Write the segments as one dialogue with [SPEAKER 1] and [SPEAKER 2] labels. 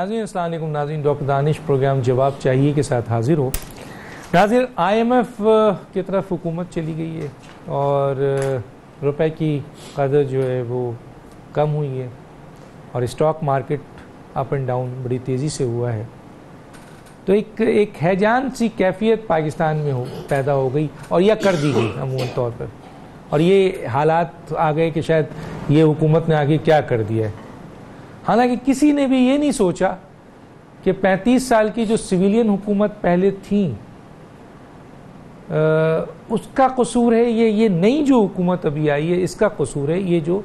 [SPEAKER 1] नाज़रीन अस्सलाम वालेकुम। नाज़रीन डॉक्टर दानिश प्रोग्राम जवाब चाहिए के साथ हाजिर हो। नाज़रीन IMF की तरफ हुकूमत चली गई है और रुपए की कदर जो है वो कम हुई है और stock market up and down बड़ी तेज़ी से हुआ है। तो एक हैजान सी कैफियत पाकिस्तान में पैदा हो गई और यह कर दी गई अमूमन तौर पर, और ये हालात आ गए कि शायद ये हुकूमत ने आगे क्या कर दिया है। हालांकि किसी ने भी ये नहीं सोचा कि 35 साल की जो सिविलियन हुकूमत पहले थी उसका कसूर है ये नई जो हुकूमत अभी आई है इसका कसूर है ये जो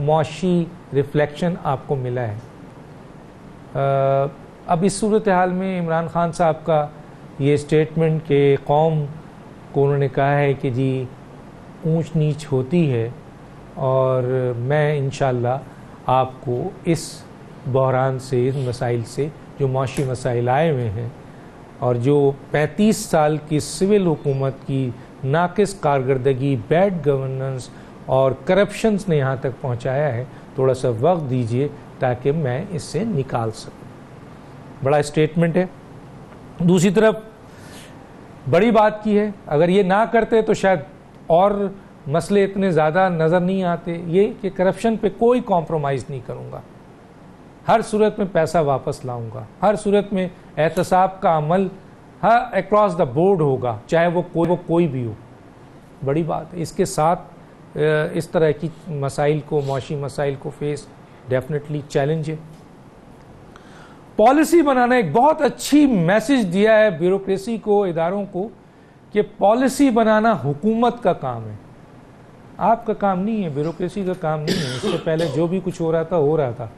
[SPEAKER 1] मौशी रिफ्लेक्शन आपको मिला है। अब इस सूरत हाल में इमरान खान साहब का ये स्टेटमेंट के कौम को उन्होंने कहा है कि जी ऊंच नीच होती है और मैं इंशाअल्लाह आपको इस बहरान से, इस मसाइल से जो मौशी मसाइल आए हुए हैं और जो 35 साल की सिविल हुकूमत की नाकिस कारकर्दगी, बैड गवर्नेंस और करप्शंस ने यहाँ तक पहुँचाया है, थोड़ा सा वक्त दीजिए ताकि मैं इससे निकाल सकूँ। बड़ा स्टेटमेंट है। दूसरी तरफ बड़ी बात की है, अगर ये ना करते तो शायद और मसले इतने ज़्यादा नज़र नहीं आते। ये कि करप्शन पे कोई कॉम्प्रोमाइज़ नहीं करूँगा, हर सूरत में पैसा वापस लाऊंगा, हर सूरत में एहतसाब का अमल हर अक्रॉस द बोर्ड होगा, चाहे वो कोई भी हो। बड़ी बात है। इसके साथ इस तरह की मसाइल को, मौशी मसाइल को फेस डेफिनेटली चैलेंज है। पॉलिसी बनाना एक बहुत अच्छी मैसेज दिया है ब्यूरोक्रेसी को, इदारों को, कि पॉलिसी बनाना हुकूमत का काम है, आपका काम नहीं है, ब्यूरोक्रेसी का काम नहीं है। इससे पहले जो भी कुछ हो रहा था।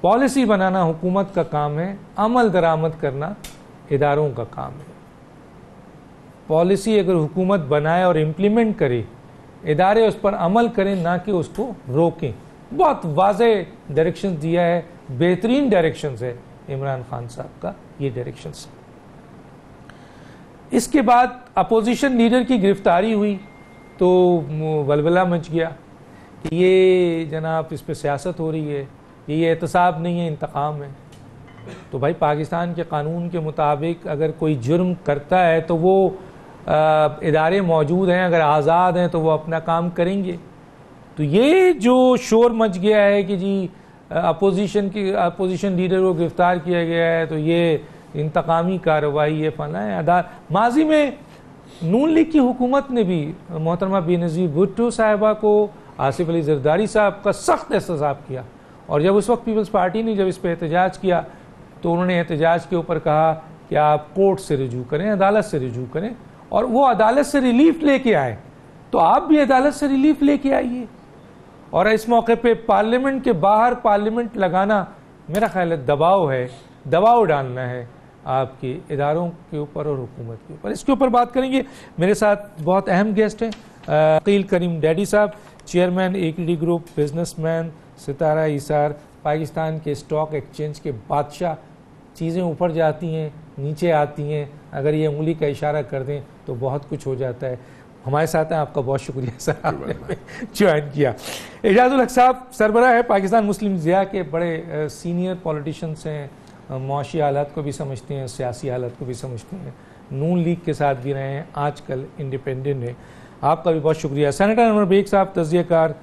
[SPEAKER 1] पॉलिसी बनाना हुकूमत का काम है, अमल दरामद करना इदारों का काम है। पॉलिसी अगर हुकूमत बनाए और इम्प्लीमेंट करे, इदारे उस पर अमल करें, ना कि उसको रोकें। बहुत वाज़ेह डायरेक्शन दिया है, बेहतरीन डायरेक्शन है इमरान खान साहब का ये डायरेक्शन। इसके बाद अपोजिशन लीडर की गिरफ्तारी हुई तो वलवला मच गया कि ये जनाब इस पर सियासत हो रही है, ये एहतसाब नहीं है, इंतकाम है। तो भाई पाकिस्तान के कानून के मुताबिक अगर कोई जुर्म करता है तो वो इदारे मौजूद हैं, अगर आज़ाद हैं तो वो अपना काम करेंगे। तो ये जो शोर मच गया है कि जी अपोजिशन लीडर को गिरफ्तार किया गया है तो ये इंतकामी कार्रवाई है, फला है। माजी में नून लीग की हुकूमत ने भी मोहतरमा बेनज़ीर भुट्टो साहिबा को, आसिफ अली जरदारी साहब का सख्त एहतसाब किया, और जब उस वक्त पीपल्स पार्टी ने जब इस पर एहतजाज किया तो उन्होंने एहतजाज के ऊपर कहा कि आप कोर्ट से रिजू करें, अदालत से रिजू करें, और वो अदालत से रिलीफ लेके आए। तो आप भी अदालत से रिलीफ लेके आइए। और इस मौके पे पार्लियामेंट के बाहर पार्लियामेंट लगाना मेरा ख्याल है दबाव डालना है आपके इदारों के ऊपर और हुकूमत के ऊपर। इसके ऊपर बात करेंगे। मेरे साथ बहुत अहम गेस्ट हैं अकील करीम डैडी साहब, चेयरमैन AKD ग्रुप, बिजनेसमैन, सितारा इसार, पाकिस्तान के स्टॉक एक्सचेंज के बादशाह। चीज़ें ऊपर जाती हैं, नीचे आती हैं, अगर ये उंगली का इशारा कर दें तो बहुत कुछ हो जाता है। हमारे साथ हैं, आपका बहुत शुक्रिया सर, आपने ज्वाइन किया। एजाजुल हक साहब सरबराह है पाकिस्तान मुस्लिम ज़िया के, बड़े सीनियर पॉलिटिशियंस हैं, मौशी हालात को भी समझते हैं, सियासी हालात को भी समझते हैं, नून लीग के साथ भी रहे हैं, आजकल इंडिपेंडेंट है। आपका भी बहुत शुक्रिया। सेनेटर अनवर बेग साहब तज़ियाकार,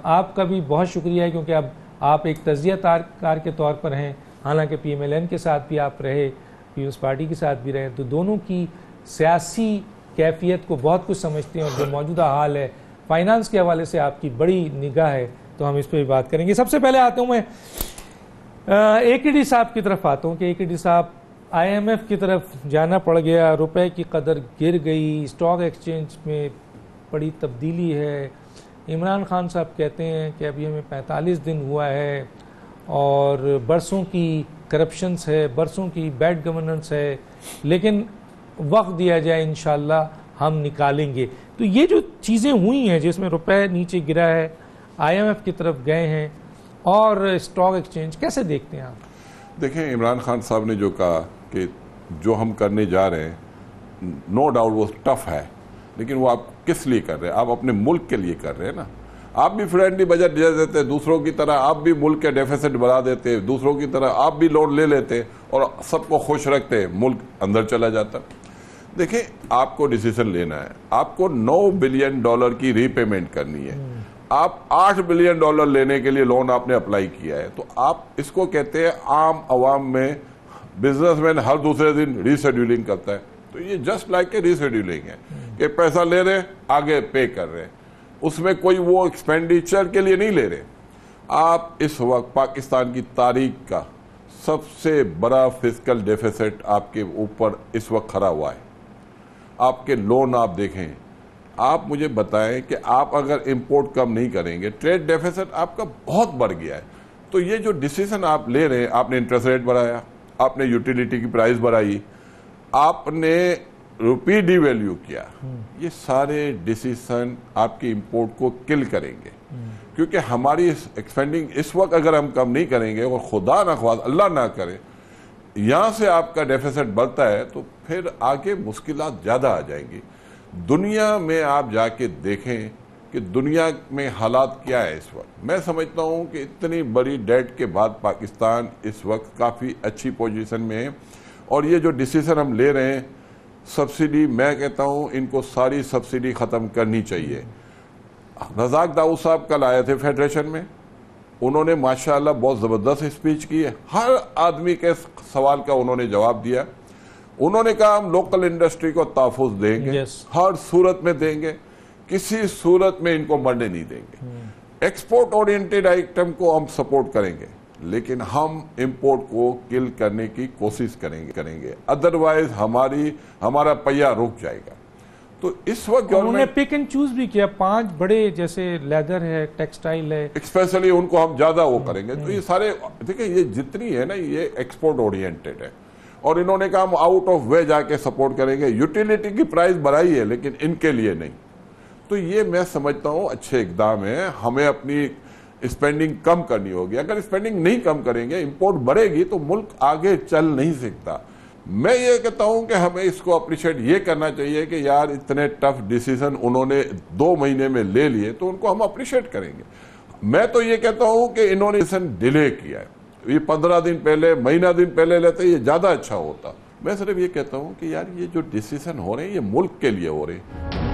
[SPEAKER 1] आपका भी बहुत शुक्रिया है क्योंकि अब आप एक तज़ियाकार के तौर पर हैं, हालांकि PMLN के साथ भी आप रहे, पीपल्स पार्टी के साथ भी रहे, तो दोनों की सियासी कैफियत को बहुत कुछ समझते हैं और जो मौजूदा हाल है फाइनेंस के हवाले से आपकी बड़ी निगाह है, तो हम इस पर भी बात करेंगे। सबसे पहले आता हूँ मैं AKD साहब की तरफ आता हूँ कि AKD साहब IMF की तरफ जाना पड़ गया, रुपए की कदर गिर गई, स्टॉक एक्सचेंज में बड़ी तब्दीली है। इमरान खान साहब कहते हैं कि अभी हमें 45 दिन हुआ है और बरसों की करप्शंस है, बरसों की बैड गवर्नेंस है, लेकिन वक्त दिया जाए इंशाल्लाह हम निकालेंगे। तो ये जो चीज़ें हुई हैं जिसमें रुपए नीचे गिरा है, IMF की तरफ गए हैं और स्टॉक एक्सचेंज, कैसे देखते हैं आप?
[SPEAKER 2] देखें, इमरान खान साहब ने जो कहा कि जो हम करने जा रहे हैं, नो डाउट वो टफ है, लेकिन वो आप किस लिए कर रहे हैं? आप अपने मुल्क के लिए कर रहे हैं ना। आप भी फ्रेंडली बजट दे देते, दूसरों की तरह आप भी मुल्क के डेफिसिट बढ़ा देते, दूसरों की तरह आप भी लोन ले लेते और सबको खुश रखते, मुल्क अंदर चला जाता। देखिए, आपको डिसीजन लेना है, आपको $9 बिलियन की रीपेमेंट करनी है, आप $8 बिलियन लेने के लिए लोन आपने अप्लाई किया है, तो आप इसको कहते हैं आम आवाम में बिजनेसमैन हर दूसरे दिन रीशेड्यूलिंग करता है, तो ये जस्ट लाइक ए रीशेड्यूलिंग है कि पैसा ले रहे आगे पे कर रहे हैं, उसमें कोई वो एक्सपेंडिचर के लिए नहीं ले रहे। आप इस वक्त पाकिस्तान की तारीख का सबसे बड़ा फिस्कल डेफिसिट आपके ऊपर इस वक्त खड़ा हुआ है। आपके लोन आप देखें, आप मुझे बताएं कि आप अगर इंपोर्ट कम नहीं करेंगे, ट्रेड डेफिसिट आपका बहुत बढ़ गया है। तो ये जो डिसीजन आप ले रहे हैं, आपने इंटरेस्ट रेट बढ़ाया, आपने यूटिलिटी की प्राइस बढ़ाई, आपने रुपी डिवैल्यू किया, ये सारे डिसीजन आपकी इंपोर्ट को किल करेंगे। क्योंकि हमारी एक्सपेंडिंग इस वक्त अगर हम कम नहीं करेंगे और खुदा ना ख्वास अल्लाह ना करे यहां से आपका डेफिसिट बढ़ता है, तो फिर आगे मुश्किलात ज्यादा आ जाएंगी। दुनिया में आप जाके देखें कि दुनिया में हालात क्या है इस वक्त। मैं समझता हूं कि इतनी बड़ी डेट के बाद पाकिस्तान इस वक्त काफी अच्छी पोजीशन में है। और ये जो डिसीजन हम ले रहे हैं, सब्सिडी, मैं कहता हूं इनको सारी सब्सिडी खत्म करनी चाहिए। रज़ाक दाऊद साहब कल आए थे फेडरेशन में, उन्होंने माशाअल्लाह बहुत जबरदस्त स्पीच की है, हर आदमी के सवाल का उन्होंने जवाब दिया। उन्होंने कहा हम लोकल इंडस्ट्री को तहफ़्फ़ुज़ देंगे, हर सूरत में देंगे, किसी सूरत में इनको मरने नहीं देंगे। एक्सपोर्ट ओरिएंटेड आइटम को हम सपोर्ट करेंगे, लेकिन हम इंपोर्ट को किल करने की कोशिश करेंगे, अदरवाइज हमारा पहिया रुक जाएगा। तो इस वक्त
[SPEAKER 1] उन्होंने पिक एंड चूज भी किया, 5 बड़े, जैसे लेदर है, टेक्सटाइल है,
[SPEAKER 2] स्पेशली उनको हम ज्यादा वो करेंगे। तो ये सारे देखिए, ये जितनी है ना, ये एक्सपोर्ट ओरिएंटेड है। और इन्होंने कहा हम आउट ऑफ वे जाके सपोर्ट करेंगे। यूटिलिटी की प्राइस बढ़ाई है, लेकिन इनके लिए नहीं। तो ये मैं समझता हूं अच्छे इकदाम है। हमें अपनी स्पेंडिंग कम करनी होगी। अगर स्पेंडिंग नहीं कम करेंगे, इंपोर्ट बढ़ेगी, तो मुल्क आगे चल नहीं सकता। मैं ये कहता हूं कि हमें इसको अप्रिशिएट ये करना चाहिए कि यार इतने टफ डिसीजन उन्होंने 2 महीने में ले लिए, तो उनको हम अप्रिशिएट करेंगे। मैं तो ये कहता हूं कि इन्होंने डिसीजन डिले किया है, ये 15 दिन पहले, महीना दिन पहले लेते ये ज्यादा अच्छा होता। मैं सिर्फ ये कहता हूं कि यार ये जो डिसीजन हो रहे हैं, ये मुल्क के लिए हो रहे हैं।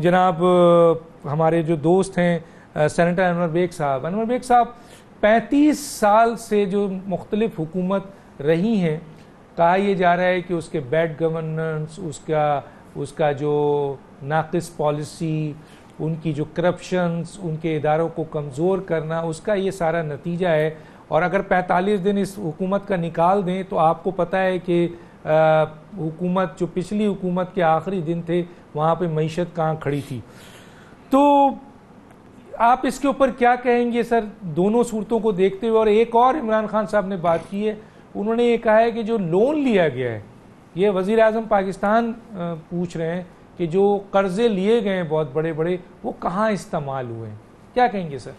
[SPEAKER 1] जनाब हमारे जो दोस्त हैं सेनेटर अनवर बेग साहब 35 साल से जो मुख्तलिफ हुकूमत रही हैं, कहा यह जा रहा है कि उसके बैड गवर्नेंस, उसका जो नाकिस पॉलिसी, उनकी जो करप्शंस, उनके इदारों को कमज़ोर करना, उसका ये सारा नतीजा है। और अगर 45 दिन इस हुकूमत का निकाल दें, तो आपको पता है कि हुकूमत, जो पिछली हुकूमत के आखिरी दिन थे, वहाँ पे मईशत कहाँ खड़ी थी। तो आप इसके ऊपर क्या कहेंगे सर, दोनों सूरतों को देखते हुए? और एक और इमरान खान साहब ने बात की है, उन्होंने ये कहा है कि जो लोन लिया गया है, ये वज़ीर आज़म पाकिस्तान पूछ रहे हैं कि जो कर्जे लिए गए हैं बहुत बड़े बड़े, वो कहाँ इस्तेमाल हुए हैं, क्या कहेंगे सर?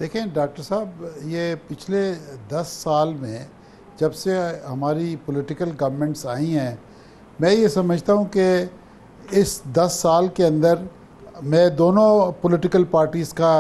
[SPEAKER 3] देखें डॉक्टर साहब, ये पिछले 10 साल में जब से हमारी पॉलिटिकल गवर्नमेंट्स आई हैं, मैं ये समझता हूँ कि इस 10 साल के अंदर मैं दोनों पॉलिटिकल पार्टीज़ का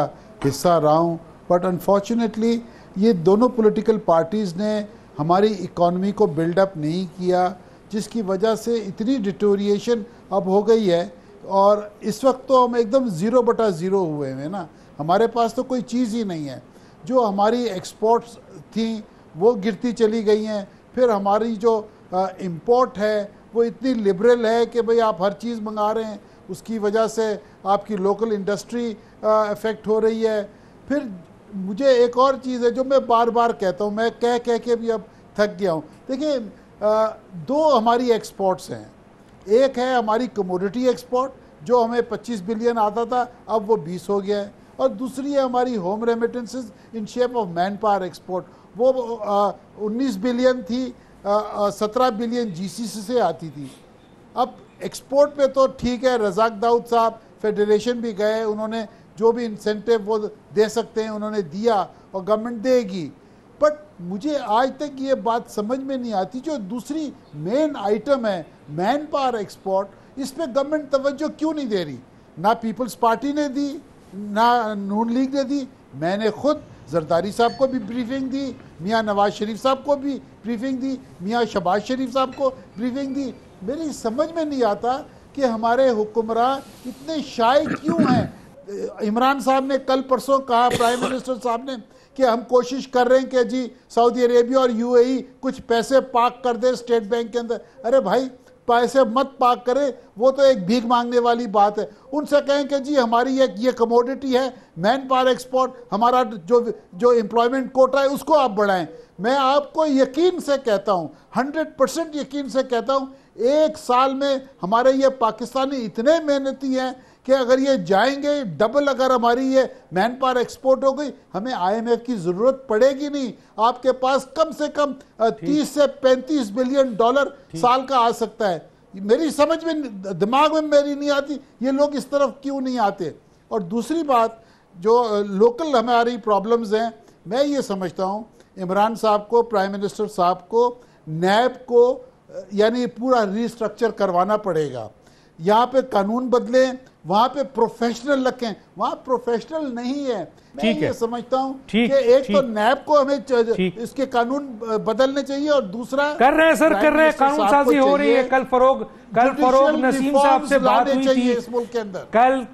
[SPEAKER 3] हिस्सा रहा हूँ, बट अनफॉर्चुनेटली ये दोनों पॉलिटिकल पार्टीज़ ने हमारी इकॉनमी को बिल्डअप नहीं किया, जिसकी वजह से इतनी डिटोरिएशन अब हो गई है। और इस वक्त तो हम एकदम 0/0 हुए हैं ना, हमारे पास तो कोई चीज़ ही नहीं है। जो हमारी एक्सपोर्ट्स थी वो गिरती चली गई हैं। फिर हमारी जो इंपोर्ट है वो इतनी लिबरल है कि भाई आप हर चीज़ मंगा रहे हैं, उसकी वजह से आपकी लोकल इंडस्ट्री अफेक्ट हो रही है। फिर मुझे एक और चीज़ है जो मैं बार बार कहता हूँ, मैं कह के भी अब थक गया हूँ। देखिए, 2 हमारी एक्सपोर्ट्स हैं, एक है हमारी कमोडिटी एक्सपोर्ट जो हमें 25 बिलियन आता था अब वो 20 हो गया है। और दूसरी है हमारी home remittances in shape of man power export, वो 19 बिलियन थी, 17 बिलियन जीसीसी से आती थी। अब एक्सपोर्ट पे तो ठीक है, रजाक दाऊद साहब फेडरेशन भी गए, उन्होंने जो भी इंसेंटिव वो दे सकते हैं उन्होंने दिया और गवर्नमेंट देगी। बट मुझे आज तक ये बात समझ में नहीं आती, जो दूसरी मेन आइटम है मैन पावर एक्सपोर्ट, इस पे गवर्नमेंट तवज्जो क्यों नहीं दे रही? ना पीपल्स पार्टी ने दी, ना नून लीग ने दी। मैंने खुद जरदारी साहब को भी ब्रीफिंग दी, मियाँ नवाज शरीफ साहब को भी ब्रीफिंग दी, मियाँ शहबाज शरीफ साहब को ब्रीफिंग दी। मेरी समझ में नहीं आता कि हमारे हुक्मरान इतने शाय क्यों हैं। इमरान साहब ने कल परसों कहा, प्राइम मिनिस्टर साहब ने, कि हम कोशिश कर रहे हैं कि जी सऊदी अरेबिया और यूएई कुछ पैसे पार्क कर दे स्टेट बैंक के अंदर। अरे भाई, पैसे मत पार्क करें, वो तो एक भीख मांगने वाली बात है। उनसे कहें कि जी हमारी ये कमोडिटी है मैन पावर एक्सपोर्ट, हमारा जो एम्प्लॉयमेंट कोटा है उसको आप बढ़ाएं। मैं आपको यकीन से कहता हूं, 100% यकीन से कहता हूं, एक साल में हमारे ये पाकिस्तानी इतने मेहनती हैं कि अगर ये जाएंगे डबल, अगर हमारी ये मैन पावर एक्सपोर्ट हो गई, हमें आईएमएफ की जरूरत पड़ेगी नहीं। आपके पास कम से कम 30 से 35 बिलियन डॉलर साल का आ सकता है। मेरी समझ में, दिमाग में मेरी नहीं आती ये लोग इस तरफ क्यों नहीं आते। और दूसरी बात, जो लोकल हमारी प्रॉब्लम्स हैं, मैं ये समझता हूँ इमरान साहब को, प्राइम मिनिस्टर साहब को, नैब को यानी पूरा रिस्ट्रक्चर करवाना पड़ेगा। यहाँ पे कानून बदलें, वहाँ पे प्रोफेशनल रखें, वहाँ प्रोफेशनल नहीं है। मैं ये समझता हूँ कि एक तो नैब को हमें इसके कानून बदलने चाहिए, और दूसरा
[SPEAKER 1] कर रहे हैं सर, कर रहे हैं, कानून साजी हो रही है। कल फरोग नसीम साहब से बात हुई थी
[SPEAKER 3] इस मुल्क के अंदर।
[SPEAKER 1] कल,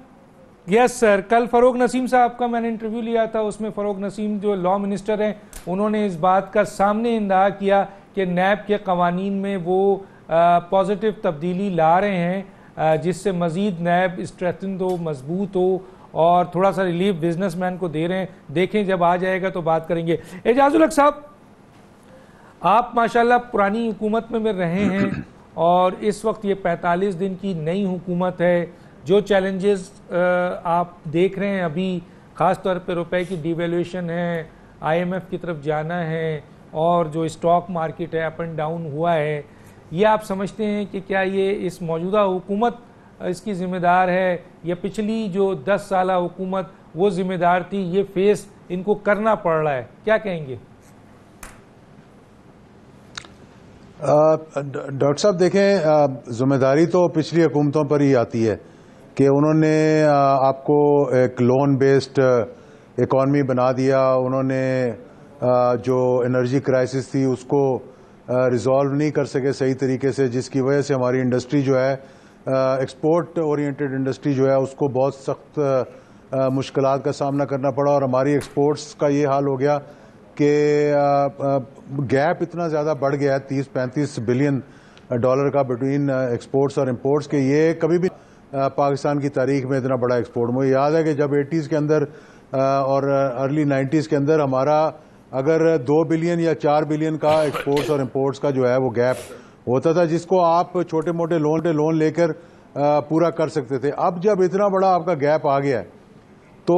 [SPEAKER 1] यस सर, कल फरोग नसीम साहब का मैंने इंटरव्यू लिया था, उसमें फरोग नसीम जो लॉ मिनिस्टर हैं, उन्होंने इस बात का सामने इंदहा किया कि नैब के कवानीन में वो पॉजिटिव तब्दीली ला रहे हैं, जिससे मजीद नैब स्ट्रेंथन हो, मजबूत हो, और थोड़ा सा रिलीफ बिजनेसमैन को दे रहे हैं। देखें जब आ जाएगा तो बात करेंगे। एजाजुल हक साहब, आप माशाल्लाह पुरानी हुकूमत में रहे हैं, और इस वक्त ये 45 दिन की नई हुकूमत है। जो चैलेंजेस आप देख रहे हैं अभी, ख़ास तौर पे रुपए की डिवैल्यूएशन है, आईएमएफ की तरफ जाना है, और जो स्टॉक मार्केट है अप एंड डाउन हुआ है, ये आप समझते हैं कि क्या ये इस मौजूदा हुकूमत इसकी ज़िम्मेदार है, या पिछली जो 10 साल हुकूमत वो ज़िम्मेदार थी, ये फेस इनको करना पड़ रहा है? क्या कहेंगे?
[SPEAKER 4] डॉक्टर साहब देखें, जिम्मेदारी तो पिछली हुकूमतों पर ही आती है कि उन्होंने आपको एक लोन बेस्ड इकॉनमी बना दिया। उन्होंने जो एनर्जी क्राइसिस थी उसको रिजॉल्व नहीं कर सके सही तरीके से, जिसकी वजह से हमारी इंडस्ट्री जो है, एक्सपोर्ट ओरिएंटेड इंडस्ट्री जो है, उसको बहुत सख्त मुश्किलात का सामना करना पड़ा। और हमारी एक्सपोर्ट्स का ये हाल हो गया कि गैप इतना ज़्यादा बढ़ गया है, 30-35 बिलियन डॉलर का बिटवीन एक्सपोर्ट्स और इंपोर्ट्स के। ये कभी भी पाकिस्तान की तारीख में इतना बड़ा एक्सपोर्ट, मुझे याद है कि जब 80s के अंदर और अर्ली 90s के अंदर हमारा अगर 2 बिलियन या 4 बिलियन का एक्सपोर्ट्स और इंपोर्ट्स का जो है वो गैप होता था, जिसको आप छोटे मोटे लोन लेकर पूरा कर सकते थे। अब जब इतना बड़ा आपका गैप आ गया है, तो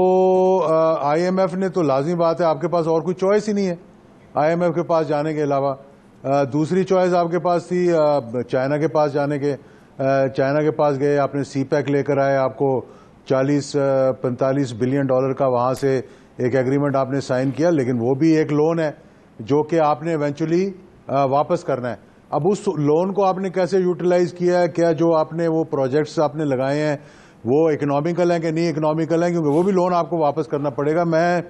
[SPEAKER 4] आईएमएफ ने, तो लाजमी बात है आपके पास और कोई चॉइस ही नहीं है आईएमएफ के पास जाने के अलावा। दूसरी चॉइस आपके पास थी चाइना के पास जाने के। चाइना के पास गए, आपने सीपैक लेकर आए, आपको 40-45 बिलियन डॉलर का वहां से एक एग्रीमेंट आपने साइन किया, लेकिन वो भी एक लोन है जो कि आपने इवेंचुअली वापस करना है। अब उस लोन को आपने कैसे यूटिलाइज किया है, क्या जो आपने वो प्रोजेक्ट्स आपने लगाए हैं वो इकोनॉमिकल हैं कि नहीं इकोनॉमिकल हैं, क्योंकि वो भी लोन आपको वापस करना पड़ेगा। मैं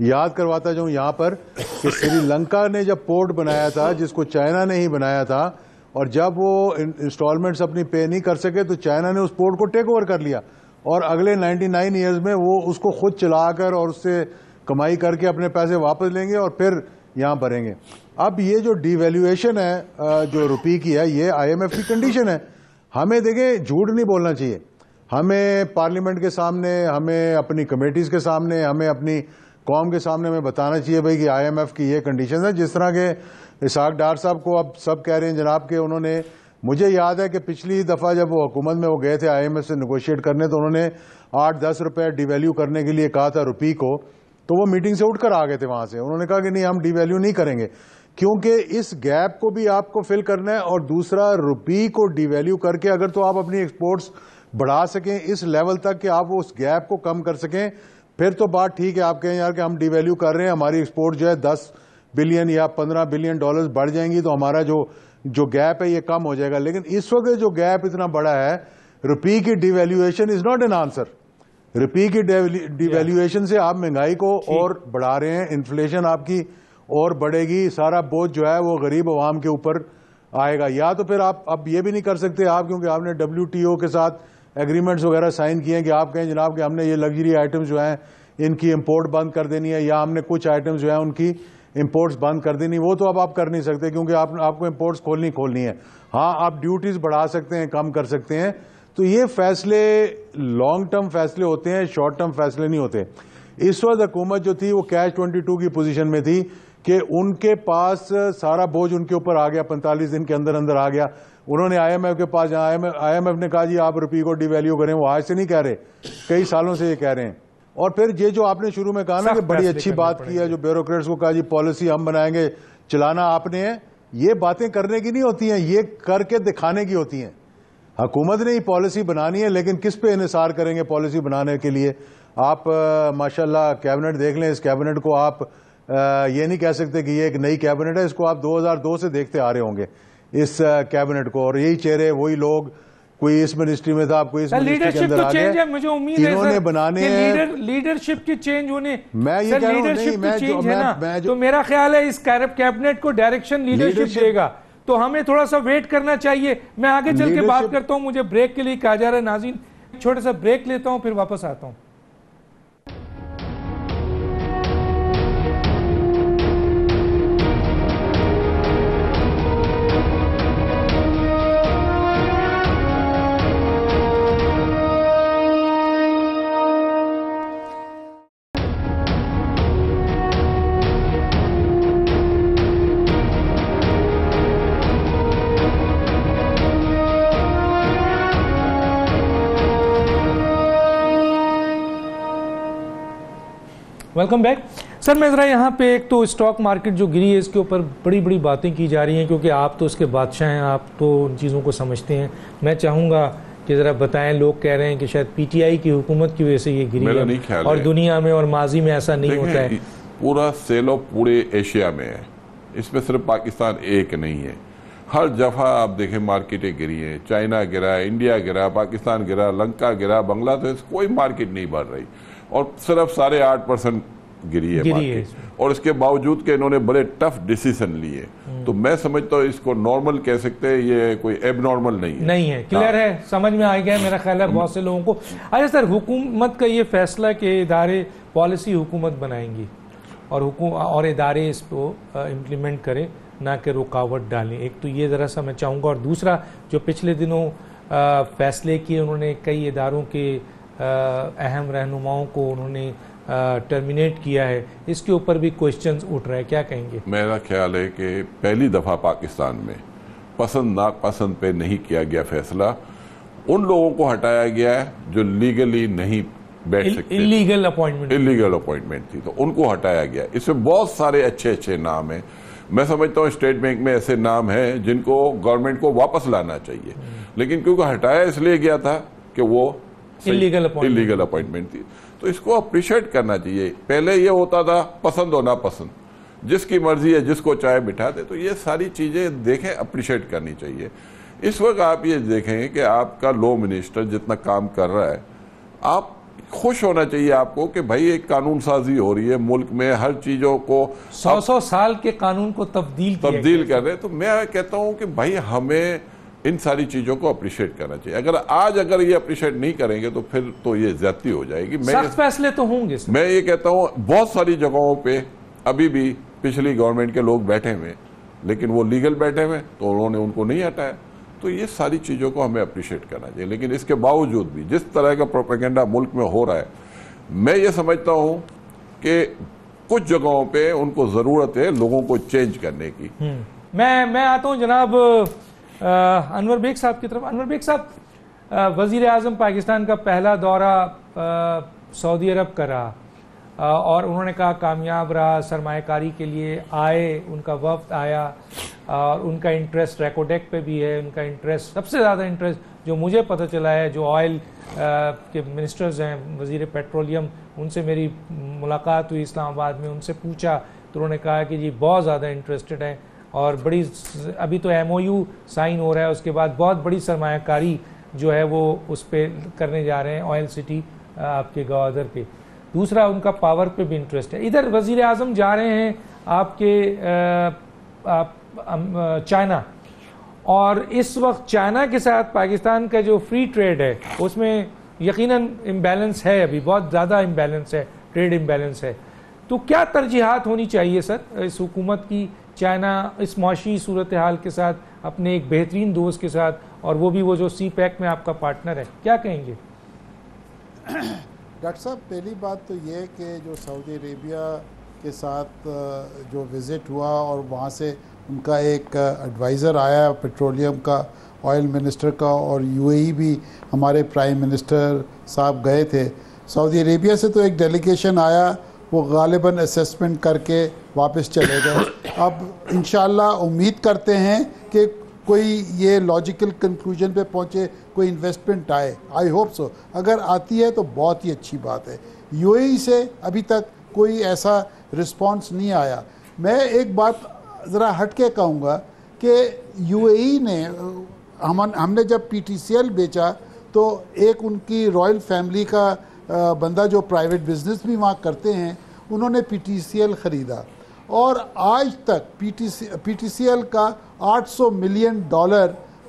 [SPEAKER 4] याद करवाता जाऊं यहाँ पर कि श्रीलंका ने जब पोर्ट बनाया था, जिसको चाइना ने ही बनाया था, और जब वो इंस्टॉलमेंट्स अपनी पे नहीं कर सके तो चाइना ने उस पोर्ट को टेक ओवर कर लिया, और अगले 99 ईयर्स में वो उसको खुद चलाकर और उससे कमाई करके अपने पैसे वापस लेंगे और फिर यहाँ भरेंगे। अब ये जो डिवैल्यूएशन है जो रुपये की है, ये आईएमएफ की कंडीशन है। हमें देखें, झूठ नहीं बोलना चाहिए। हमें पार्लियामेंट के सामने, हमें अपनी कमेटीज के सामने, हमें अपनी कौम के सामने हमें बताना चाहिए भाई कि आईएमएफ की ये कंडीशन है। जिस तरह के इसाक डार साहब को अब सब कह रहे हैं जनाब के उन्होंने मुझे याद है कि पिछली दफा जब वो हुकूमत में वो गए थे IMF से नेगोशिएट करने, तो उन्होंने 8-10 रुपए डिवैल्यू करने के लिए कहा था रुपये को, तो वो मीटिंग से उठकर आ गए थे वहां से। उन्होंने कहा कि नहीं, हम डिवैल्यू नहीं करेंगे, क्योंकि इस गैप को भी आपको फिल करना है, और दूसरा रुपये को डिवैल्यू करके अगर तो आप अपनी एक्सपोर्ट्स बढ़ा सकें इस लेवल तक कि आप उस गैप को कम कर सकें, फिर तो बात ठीक है। आप कहें यार कि हम डिवैल्यू कर रहे हैं, हमारी एक्सपोर्ट जो है 10 बिलियन या 15 बिलियन डॉलर्स बढ़ जाएंगी, तो हमारा जो गैप है ये कम हो जाएगा। लेकिन इस वक्त जो गैप इतना बड़ा है, रुपये की devaluation is not an answer. रुपये की डिवैल्यूएशन से आप महंगाई को और बढ़ा रहे हैं, इन्फ्लेशन आपकी और बढ़ेगी, सारा बोझ जो है वो गरीब अवाम के ऊपर आएगा। या तो फिर आप अब ये भी नहीं कर सकते आप, क्योंकि आपने WTO के साथ एग्रीमेंट्स वगैरह साइन किए हैं कि आप कहें जनाब कि हमने ये लग्जरी आइटम्स जो हैं इनकी इंपोर्ट बंद कर देनी है, या हमने कुछ आइटम्स जो हैं उनकी इंपोर्ट्स बंद कर देनी। वो तो अब आप कर नहीं सकते, क्योंकि आपको इंपोर्ट्स खोलनी है। हाँ, आप ड्यूटीज बढ़ा सकते हैं, कम कर सकते हैं। तो ये फैसले लॉन्ग टर्म फैसले होते हैं, शॉर्ट टर्म फैसले नहीं होते। इस वक्त हुकूमत जो थी वो कैच 22 की पोजीशन में थी कि उनके पास सारा बोझ उनके ऊपर आ गया, 45 दिन के अंदर अंदर आ गया। उन्होंने IMF के पास, IMF ने कहा जी आप रुपये को डिवैल्यू करें। वो आज से नहीं कह रहे, कई सालों से ये कह रहे हैं। और फिर ये जो आपने शुरू में कहा ना कि बड़ी अच्छी बात की है, जो ब्यूरोक्रेट्स को कहा जी पॉलिसी हम बनाएंगे, चलाना आपने है, ये बातें करने की नहीं होती हैं, ये करके दिखाने की होती हैं। हुकूमत ने ही पॉलिसी बनानी है, लेकिन किस पे इन्हिसार करेंगे पॉलिसी बनाने के लिए? आप माशाल्लाह कैबिनेट देख लें, इस कैबिनेट को आप ये नहीं कह सकते कि ये एक नई कैबिनेट है। इसको आप 2002 से देखते आ रहे होंगे इस कैबिनेट को, और यही चेहरे, वही लोग, कोई इस मिनिस्ट्री में था, कोई इस मिनिस्ट्री के अंदर आ गए।
[SPEAKER 1] मुझे उम्मीद है
[SPEAKER 4] इन्होंने बनाने हैं
[SPEAKER 1] लीडरशिप की चेंज होने।
[SPEAKER 4] मैं ये कह रहा हूं, नहीं, मैं
[SPEAKER 1] तो मेरा ख्याल है इस कैबिनेट को डायरेक्शन लीडरशिप देगा, तो हमें थोड़ा सा वेट करना चाहिए। मैं आगे चल के बात करता हूं, मुझे ब्रेक के लिए कहा जा रहा है। नाज़रीन, छोटा सा ब्रेक लेता हूं, फिर वापस आता हूं। Welcome back. सर, मैं ज़रा यहाँ पे, एक तो स्टॉक मार्केट जो गिरी है इसके ऊपर बड़ी बड़ी बातें की जा रही हैं, क्योंकि आप तो उसके बादशाह हैं, आप तो उन चीज़ों को समझते हैं। मैं चाहूँगा कि ज़रा बताएं, लोग कह रहे हैं कि शायद PTI की हुकूमत की वजह से ये गिरी है, और दुनिया में और माजी में ऐसा नहीं होता है।
[SPEAKER 2] पूरा सेलो पूरे एशिया में है, इसमें सिर्फ पाकिस्तान एक नहीं है। हर दफा आप देखें मार्केटें गिरी हैं, चाइना गिरा, इंडिया गिरा, पाकिस्तान गिरा, लंका गिरा, बांग्लादेश, कोई मार्केट नहीं बढ़ रही, और सिर्फ 8.5% गिरी है मार्केट। और इसके बावजूद के इन्होंने बड़े टफ डिसीजन लिए। तो मैं समझता हूँ इसको नॉर्मल कह सकते हैं, ये कोई एबनॉर्मल नहीं है।
[SPEAKER 1] क्लियर है, समझ में आ गया मेरा ख्याल है बहुत से लोगों को। अच्छा सर, हुकूमत का ये फैसला कि इदारे पॉलिसी हुकूमत बनाएंगी और इदारे इसको इम्प्लीमेंट करें, ना कि रुकावट डालें, एक तो ये ज़रा सा मैं चाहूँगा। और दूसरा, जो पिछले दिनों फैसले किए उन्होंने, कई इदारों के अहम रहनुमाओं को उन्होंने टर्मिनेट किया है, इसके ऊपर भी क्वेश्चंस उठ रहे हैं, क्या कहेंगे?
[SPEAKER 2] मेरा ख्याल है कि पहली दफा पाकिस्तान में पसंद नापसंद पे नहीं किया गया फैसला, उन लोगों को हटाया गया है जो लीगली नहीं बैठ सकते,
[SPEAKER 1] इलीगल अपॉइंटमेंट
[SPEAKER 2] थी, तो उनको हटाया गया। इसमें बहुत सारे अच्छे अच्छे नाम हैं। मैं समझता हूँ स्टेट बैंक में ऐसे नाम हैं जिनको गवर्नमेंट को वापस लाना चाहिए, लेकिन क्योंकि हटाया इसलिए गया था कि वो इलीगल अपॉइंटमेंट थी, तो इसको अप्रिशिएट करना चाहिए। पहले ये होता था पसंद हो ना पसंद, जिसकी मर्जी है जिसको चाहे बिठा दे, तो ये सारी चीजें देखें, अप्रिशिएट करनी चाहिए। इस वक्त आप ये देखें कि आपका लॉ मिनिस्टर जितना काम कर रहा है, आप खुश होना चाहिए आपको कि भाई एक कानून साजी हो रही है मुल्क में, हर चीजों को
[SPEAKER 1] 100 साल के कानून को तब्दील
[SPEAKER 2] कर रहे हैं। तो मैं कहता हूं कि भाई हमें इन सारी चीजों को अप्रिशिएट करना चाहिए। अगर ये अप्रिशिएट नहीं करेंगे तो फिर तो ये ज्यादती हो जाएगी।
[SPEAKER 1] सख्त फैसले तो होंगे।
[SPEAKER 2] मैं ये कहता हूं बहुत सारी जगहों पे अभी भी पिछली गवर्नमेंट के लोग बैठे हुए, लेकिन वो लीगल बैठे हुए, तो उन्होंने उनको नहीं हटाया। तो ये सारी चीजों को हमें अप्रिशिएट करना चाहिए। लेकिन इसके बावजूद भी जिस तरह का प्रोपेगेंडा मुल्क में हो रहा है, मैं ये समझता हूं कि कुछ जगहों पे उनको जरूरत है लोगों को चेंज करने की।
[SPEAKER 1] मैं आता हूं जनाब अनवर बेग साहब की तरफ। अनवर बेग साहब, वज़ीर आज़म पाकिस्तान का पहला दौरा सऊदी अरब का रहा और उन्होंने कहा कामयाब रहा, सरमायाकारी के लिए आए, उनका वफ्द आया और उनका इंटरेस्ट रैकोडेक पे भी है। उनका इंटरेस्ट, सबसे ज़्यादा इंटरेस्ट जो मुझे पता चला है, जो ऑयल के मिनिस्टर्स हैं, वज़ीर पेट्रोलियम, उनसे मेरी मुलाकात हुई इस्लामाबाद में, उनसे पूछा तो उन्होंने कहा कि जी बहुत ज़्यादा इंटरेस्टेड हैं और बड़ी, अभी तो MOU साइन हो रहा है, उसके बाद बहुत बड़ी सरमायाकारी जो है वो उस पर करने जा रहे हैं, ऑयल सिटी आपके गवादर पे। दूसरा, उनका पावर पे भी इंटरेस्ट है। इधर वज़ीर आज़म जा रहे हैं आपके चाइना, और इस वक्त चाइना के साथ पाकिस्तान का जो फ्री ट्रेड है उसमें यकीनन इम्बैलेंस है, अभी बहुत ज़्यादा इम्बैलेंस है, ट्रेड इम्बैलेंस है। तो क्या तरजीहात होनी चाहिए सर इस हुकूमत की चाइना इस मुआशी सूरत हाल के साथ, अपने एक बेहतरीन दोस्त के साथ, और वो भी वो जो CPEC में आपका पार्टनर है, क्या कहेंगे?
[SPEAKER 3] डॉक्टर साहब, पहली बात तो ये कि जो सऊदी अरेबिया के साथ जो विज़िट हुआ और वहाँ से उनका एक एडवाइज़र आया पेट्रोलियम का, ऑयल मिनिस्टर का, और UAE भी हमारे प्राइम मिनिस्टर साहब गए थे। सऊदी अरेबिया से तो एक डेलीगेशन आया, वो गालिबन असेसमेंट करके वापस चले गए। अब इंशाल्लाह उम्मीद करते हैं कि कोई ये लॉजिकल कंक्लूजन पे पहुँचे, कोई इन्वेस्टमेंट आए। आई होप सो, अगर आती है तो बहुत ही अच्छी बात है। UAE से अभी तक कोई ऐसा रिस्पांस नहीं आया। मैं एक बात ज़रा हट के कहूँगा कि UAE ने, हमने जब PTCL बेचा तो एक उनकी रॉयल फैमिली का बंदा जो प्राइवेट बिजनेस भी वहाँ करते हैं, उन्होंने PTCL ख़रीदा और आज तक PTCL का $800 मिलियन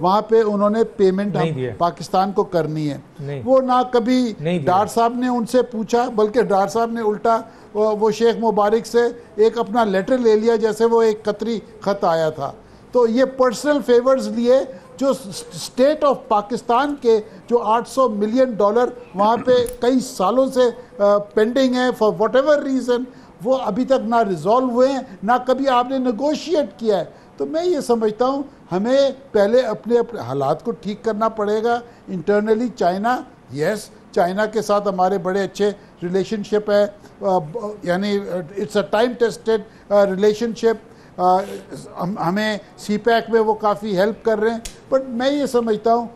[SPEAKER 3] वहाँ पे उन्होंने पेमेंट पाकिस्तान को करनी है। वो ना कभी डार साहब ने उनसे पूछा, बल्कि डार साहब ने उल्टा वो शेख मुबारक से एक अपना लेटर ले लिया, जैसे वो एक कतरी खत आया था। तो ये पर्सनल फेवर्स लिए जो स्टेट ऑफ पाकिस्तान के जो $800 मिलियन वहाँ पे कई सालों से पेंडिंग है फॉर वट एवर रीज़न, वो अभी तक ना रिजॉल्व हुए हैं, ना कभी आपने नेगोशिएट किया है। तो मैं ये समझता हूँ हमें पहले अपने हालात को ठीक करना पड़ेगा इंटरनली। चाइना, यस, चाइना के साथ हमारे बड़े अच्छे रिलेशनशिप है, यानी it's a time tested relationship. हमें CPEC में वो काफ़ी हेल्प कर रहे हैं। बट मैं ये समझता हूँ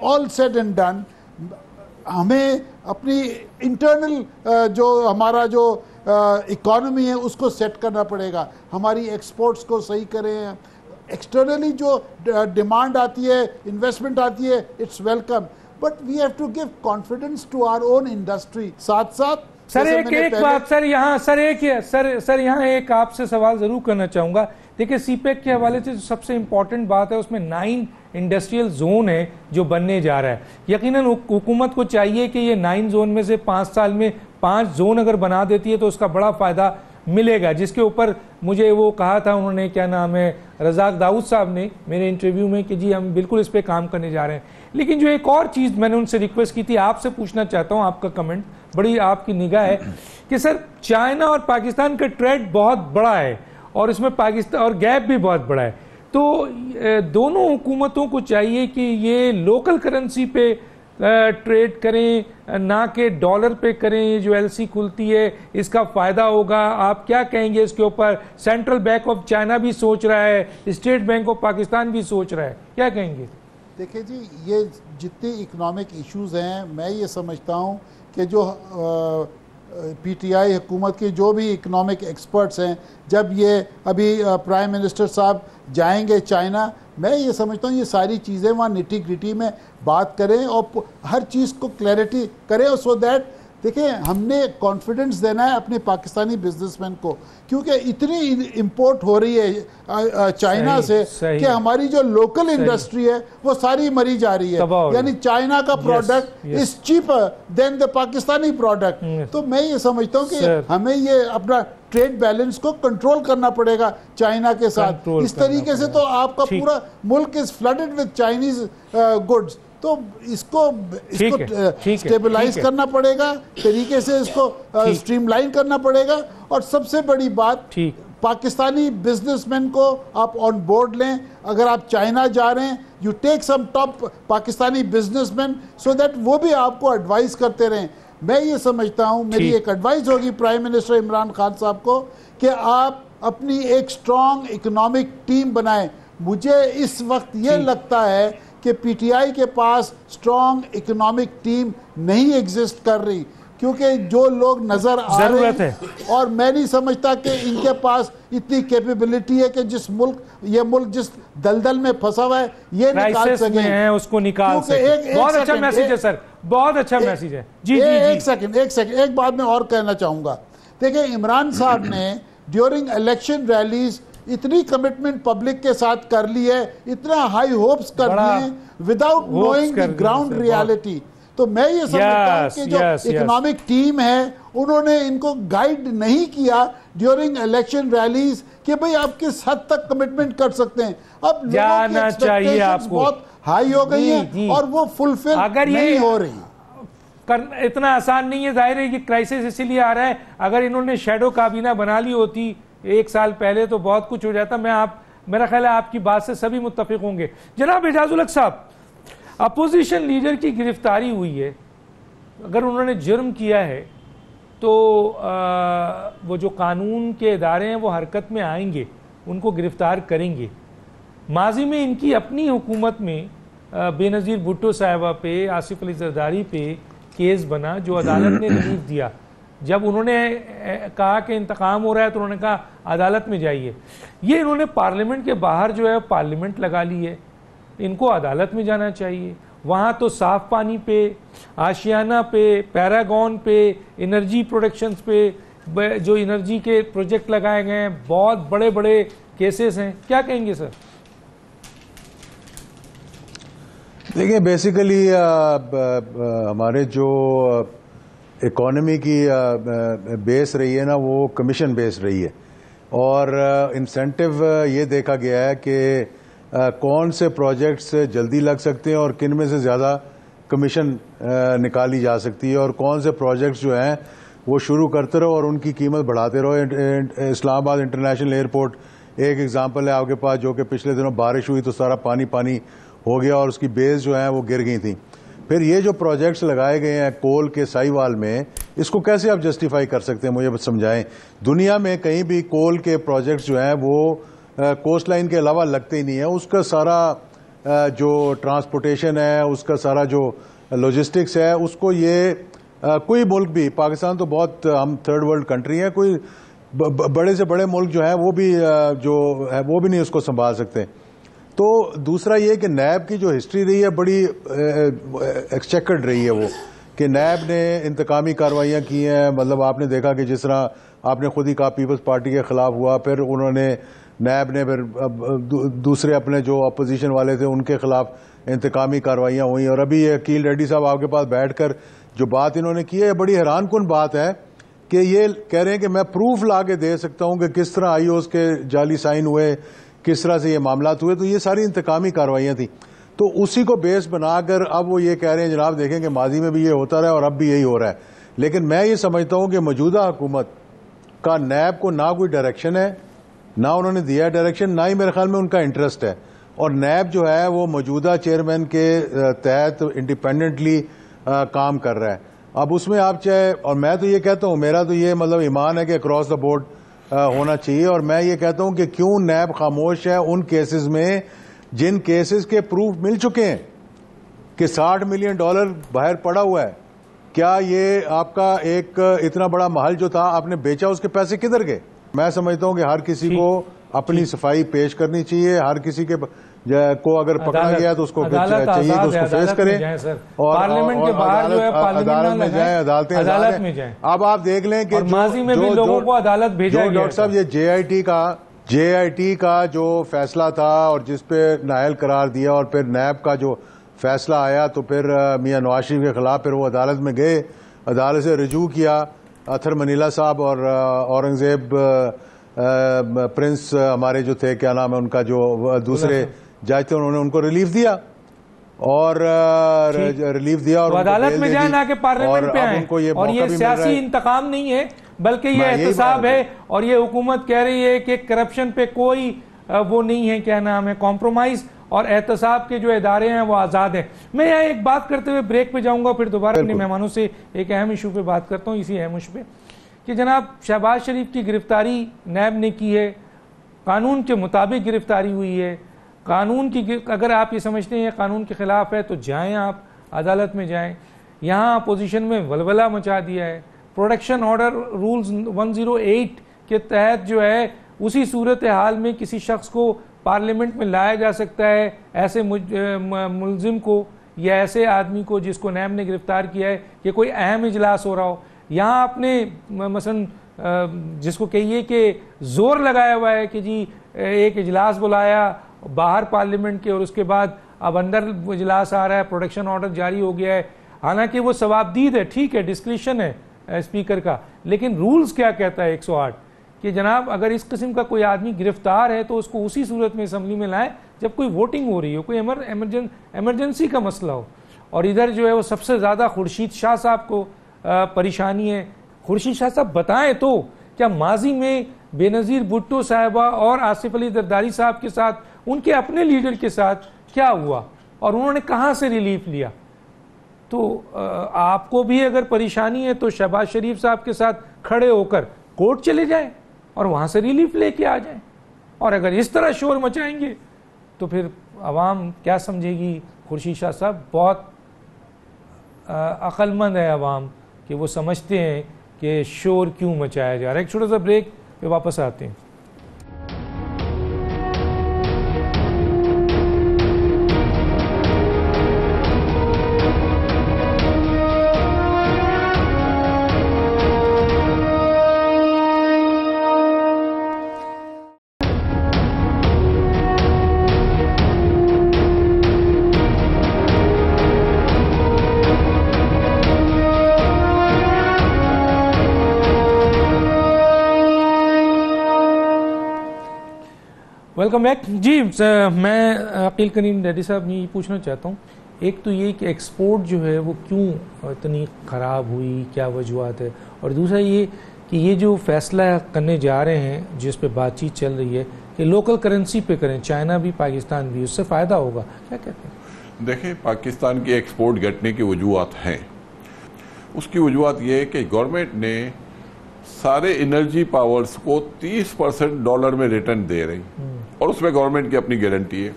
[SPEAKER 3] ऑल सेड एंड डन, हमें अपनी इंटरनल जो हमारा जो इकॉनमी है उसको सेट करना पड़ेगा। हमारी एक्सपोर्ट्स को सही करें, एक्सटर्नली जो डिमांड आती है, इन्वेस्टमेंट आती है, it's welcome, but we have to give confidence to our own industry. साथ साथ
[SPEAKER 1] सर एक बात सर यहाँ सर यहाँ एक आपसे सवाल जरूर करना चाहूंगा। देखिए CPEC के हवाले से जो सबसे इम्पोर्टेंट बात है उसमें 9 इंडस्ट्रियल जोन है जो बनने जा रहा है। यकीनन हुकूमत को चाहिए कि ये 9 जोन में से 5 साल में 5 जोन अगर बना देती है तो उसका बड़ा फायदा मिलेगा, जिसके ऊपर मुझे वो कहा था उन्होंने, क्या नाम है, रज़ाक दाऊद साहब ने मेरे इंटरव्यू में, कि जी हम बिल्कुल इस पे काम करने जा रहे हैं। लेकिन जो एक और चीज़ मैंने उनसे रिक्वेस्ट की थी, आपसे पूछना चाहता हूँ, आपका कमेंट, बड़ी आपकी निगाह है कि सर चाइना और पाकिस्तान का ट्रेड बहुत बड़ा है और इसमें पाकिस्तान और गैप भी बहुत बड़ा है, तो दोनों हुकूमतों को चाहिए कि ये लोकल करेंसी पे ट्रेड करें, ना कि डॉलर पे करें। जो LC खुलती है इसका फ़ायदा होगा। आप क्या कहेंगे इसके ऊपर? सेंट्रल बैंक ऑफ चाइना भी सोच रहा है, स्टेट बैंक ऑफ पाकिस्तान भी सोच रहा है, क्या कहेंगे?
[SPEAKER 3] देखिए जी, ये जितने इकोनॉमिक इश्यूज़ हैं, मैं ये समझता हूँ कि जो PTI हुकूमत के जो भी इकोनॉमिक एक्सपर्ट्स हैं, जब ये अभी प्राइम मिनिस्टर साहब जाएंगे चाइना, मैं ये समझता हूँ ये सारी चीज़ें वहाँ निटी ग्रिटी में बात करें और हर चीज़ को क्लैरिटी करें, और सो दैट देखिए हमने कॉन्फिडेंस देना है अपने पाकिस्तानी बिजनेसमैन को, क्योंकि इतनी इंपोर्ट हो रही है चाइना से कि हमारी जो लोकल इंडस्ट्री है वो सारी मरी जा रही है। यानी चाइना का product is cheaper than the Pakistani product. तो मैं ये समझता हूँ कि हमें ये अपना ट्रेड बैलेंस को कंट्रोल करना पड़ेगा चाइना के साथ। इस तरीके से तो आपका पूरा मुल्क is flooded with Chinese goods, तो इसको स्टेबलाइज करना पड़ेगा, तरीके से इसको स्ट्रीमलाइन करना पड़ेगा। और सबसे बड़ी बात, पाकिस्तानी बिजनेसमैन को आप ऑन बोर्ड लें। अगर आप चाइना जा रहे हैं, you take some top Pakistani businessman so that वो भी आपको एडवाइस करते रहें। मैं ये समझता हूँ, मेरी एक एडवाइस होगी प्राइम मिनिस्टर इमरान खान साहब को कि आप अपनी एक स्ट्रॉन्ग इकोनॉमिक टीम बनाएं। मुझे इस वक्त ये लगता है कि पीटीआई के पास स्ट्रॉन्ग इकोनॉमिक टीम नहीं एग्जिस्ट कर रही, क्योंकि जो लोग नजर आ रहे हैं, और मैं नहीं समझता कि इनके पास इतनी कैपेबिलिटी है कि ये मुल्क जिस दलदल में फंसा हुआ है ये निकाल सके,
[SPEAKER 1] उसको निकाल सके। बहुत अच्छा मैसेज है सर, बहुत अच्छा मैसेज है। जी
[SPEAKER 3] एक सेकंड एक बात मैं और कहना चाहूंगा। देखिए, इमरान साहब ने ड्यूरिंग इलेक्शन रैलीज इतनी कमिटमेंट पब्लिक के साथ कर ली है, इतना हाई होप्स कर लिए हैं without knowing the ground reality. तो मैं ये समझता हूं कि जो इकोनॉमिक टीम है उन्होंने इनको गाइड नहीं किया ड्यूरिंग इलेक्शन रैलीज कि भाई आप किस हद तक कमिटमेंट कर सकते हैं। अब
[SPEAKER 1] जाना चाहिए आपको,
[SPEAKER 3] बहुत हाई हो गई है और वो फुलफिल नहीं हो रही।
[SPEAKER 1] इतना आसान नहीं है। जाहिर है कि क्राइसिस इसीलिए आ रहा है। अगर इन्होंने शैडो काबीना बना ली होती 1 साल पहले तो बहुत कुछ हो जाता। मेरा ख्याल है आपकी बात से सभी मुत्तफिक होंगे। जनाब एजाजुल हक साहब, अपोजिशन लीडर की गिरफ्तारी हुई है, अगर उन्होंने जुर्म किया है तो वो जो कानून के इदारे हैं वो हरकत में आएंगे, उनको गिरफ्तार करेंगे। माजी में इनकी अपनी हुकूमत में बेनज़ीर भुट्टो साहिबा पे, आसिफ अली जरदारी पे केस बना जो अदालत ने रिलीफ दिया। जब उन्होंने कहा कि इंतकाम हो रहा है तो उन्होंने कहा अदालत में जाइए। ये इन्होंने पार्लियामेंट के बाहर जो है पार्लियामेंट लगा ली है, इनको अदालत में जाना चाहिए। वहाँ तो साफ पानी पे, आशियाना पे, पैरागॉन पे, एनर्जी प्रोडक्शंस पे जो एनर्जी के प्रोजेक्ट लगाए गए हैं, बहुत बड़े बड़े केसेस हैं। क्या कहेंगे सर?
[SPEAKER 4] देखिए, बेसिकली हमारे जो इकोनॉमी की बेस रही है ना, वो कमीशन बेस रही है, और इंसेंटिव ये देखा गया है कि कौन से प्रोजेक्ट्स जल्दी लग सकते हैं और किन में से ज़्यादा कमीशन निकाली जा सकती है, और कौन से प्रोजेक्ट्स जो हैं वो शुरू करते रहो और उनकी कीमत बढ़ाते रहो। इस्लामाबाद इंटरनेशनल एयरपोर्ट एक एग्जांपल है आपके पास, जो कि पिछले दिनों बारिश हुई तो सारा पानी पानी हो गया और उसकी बेस जो है वो गिर गई थी। फिर ये जो प्रोजेक्ट्स लगाए गए हैं कोल के साहिवाल में, इसको कैसे आप जस्टिफाई कर सकते हैं, मुझे समझाएं। दुनिया में कहीं भी कोल के प्रोजेक्ट्स जो हैं वो कोस्ट लाइन के अलावा लगते ही नहीं है। उसका सारा जो ट्रांसपोर्टेशन है, उसका सारा जो लॉजिस्टिक्स है, उसको ये कोई मुल्क भी, पाकिस्तान तो बहुत हम थर्ड वर्ल्ड कंट्री है, कोई बड़े से बड़े मुल्क जो है वो भी जो है वो भी नहीं उसको संभाल सकते। तो दूसरा ये कि नैब की जो हिस्ट्री रही है बड़ी एक्सचेकर्ड रही है, वो कि नैब ने इंतकामी कार्रवाइयाँ की हैं। मतलब आपने देखा कि जिस तरह आपने खुद ही कहा पीपल्स पार्टी के खिलाफ हुआ, फिर उन्होंने नैब ने फिर दूसरे अपने जो अपोजिशन वाले थे उनके खिलाफ इंतकामी कार्रवाइयाँ हुई। और अभी अकील रेड्डी साहब आपके पास बैठकर जो बात इन्होंने की है, बड़ी हैरान कुन बात है कि ये कह रहे हैं कि मैं प्रूफ ला के दे सकता हूँ कि किस तरह आईओएस के जाली साइन हुए, किस तरह से ये मामलात हुए। तो ये सारी इंतकामी कार्रवाइयाँ थी, तो उसी को बेस बनाकर अब वो ये कह रहे हैं जनाब देखें कि माजी में भी ये होता रहा और अब भी यही हो रहा है। लेकिन मैं ये समझता हूँ कि मौजूदा हुकूमत का नैब को ना कोई डायरेक्शन है, ना उन्होंने दिया डायरेक्शन, ना ही मेरे ख्याल में उनका इंटरेस्ट है। और नैब जो है वो मौजूदा चेयरमैन के तहत इंडिपेंडेंटली काम कर रहा है। अब उसमें आप चाहे, और मैं तो ये कहता हूँ, मेरा तो ये मतलब ईमान है कि अक्रॉस द बोर्ड होना चाहिए। और मैं ये कहता हूँ कि क्यों नैब खामोश है उन केसेस में जिन केसेस के प्रूफ मिल चुके हैं कि $60 मिलियन बाहर पड़ा हुआ है। क्या ये आपका एक इतना बड़ा महल जो था आपने बेचा, उसके पैसे किधर गए? मैं समझता हूँ कि हर किसी को अपनी सफाई पेश करनी चाहिए। हर किसी के को अगर पकड़ा गया तो उसको चाहिए तो उसको फेस करें, और
[SPEAKER 1] पार्लियामेंट के बाहर जो है
[SPEAKER 4] अदालत में जाए, अदालत में जाए। अब आप देख लें कि
[SPEAKER 1] माजी में भी लोगों को अदालत भेजा गया।
[SPEAKER 4] डॉक्टर साहब, ये JIT का जो फैसला था और जिसपे नाअहल करार दिया, और फिर नैब का जो फैसला आया, तो फिर मियां नवाज शरीफ के खिलाफ फिर वो अदालत में गए, अदालत से रजू किया। अथर मनीला साहब और औरंगजेब प्रिंस हमारे जो थे, क्या नाम है उनका, जो दूसरे जज थे, उन्होंने उनको रिलीफ दिया और
[SPEAKER 1] तो अदालत में जाए, ना कि पार्लियामेंट पे आए। और ये सियासी इंतकाम नहीं है, बल्कि ये एहतसाब है। और ये हुकूमत कह रही है कि करप्शन पे कोई वो नहीं है, क्या नाम है, कॉम्प्रोमाइज। और एहतसाब के जो इदारे हैं वो आज़ाद हैं। मैं यहाँ एक बात करते हुए ब्रेक पे जाऊँगा, फिर दोबारा अपने मेहमानों से एक अहम इशू पे बात करता हूँ, इसी अहम इशू पे कि जनाब शहबाज शरीफ की गिरफ्तारी नैब ने की है, कानून के मुताबिक गिरफ्तारी हुई है। कानून की अगर आप ये समझते हैं कानून के ख़िलाफ़ है तो जाएँ, आप अदालत में जाएँ। यहाँ अपोजिशन में वलवला मचा दिया है। प्रोटेक्शन ऑर्डर रूल्स 108 के तहत जो है उसी सूरत हाल में किसी शख्स को पार्लियामेंट में लाया जा सकता है, ऐसे मुलजिम को या ऐसे आदमी को जिसको नैब ने गिरफ्तार किया है कि कोई अहम इजलास हो रहा हो। यहाँ आपने मसलन जिसको कहिए कि जोर लगाया हुआ है कि जी एक इजलास बुलाया बाहर पार्लियामेंट के और उसके बाद अब अंदर इजलास आ रहा है, प्रोटेक्शन ऑर्डर जारी हो गया है। हालांकि वो सवाबदीद है, ठीक है, डिस्क्रिशन है स्पीकर का, लेकिन रूल्स क्या कहता है 108 कि जनाब अगर इस किस्म का कोई आदमी गिरफ्तार है तो उसको उसी सूरत में असम्बली में लाएं जब कोई वोटिंग हो रही हो, कोई एमरजेंसी का मसला हो। और इधर जो है वो सबसे ज़्यादा खुर्शीद शाह साहब को परेशानी है। खुर्शीद शाह साहब बताएं तो क्या माजी में बेनज़ीर भुट्टो साहिबा और आसिफ अली जरदारी साहब के साथ, उनके अपने लीडर के साथ क्या हुआ और उन्होंने कहाँ से रिलीफ लिया? तो आपको भी अगर परेशानी है तो शहबाज शरीफ साहब के साथ खड़े होकर कोर्ट चले जाएं और वहाँ से रिलीफ लेके आ जाएं। और अगर इस तरह शोर मचाएंगे तो फिर आवाम क्या समझेगी? खुर्शीद शाह साहब बहुत अक्लमंद है आवाम कि वो समझते हैं कि शोर क्यों मचाया जा रहा है। एक छोटा सा ब्रेक पे वापस आते हैं। वेलकम बैक जी। मैं अकील करीम डैडी साहब ये पूछना चाहता हूँ, एक तो ये कि एक्सपोर्ट जो है वो क्यों इतनी ख़राब हुई, क्या वजूहत है, और दूसरा ये कि ये जो फैसला करने जा रहे हैं जिस पे बातचीत चल रही है कि लोकल करेंसी पे करें, चाइना भी पाकिस्तान भी, उससे फ़ायदा होगा, क्या कहते हैं?
[SPEAKER 2] देखिए, पाकिस्तान की एक्सपोर्ट घटने की वजूहत हैं। उसकी वजूहत ये है कि गवर्नमेंट ने सारे एनर्जी पावर्स को 30% डॉलर में रिटर्न दे रही और उसमें गवर्नमेंट की अपनी गारंटी है।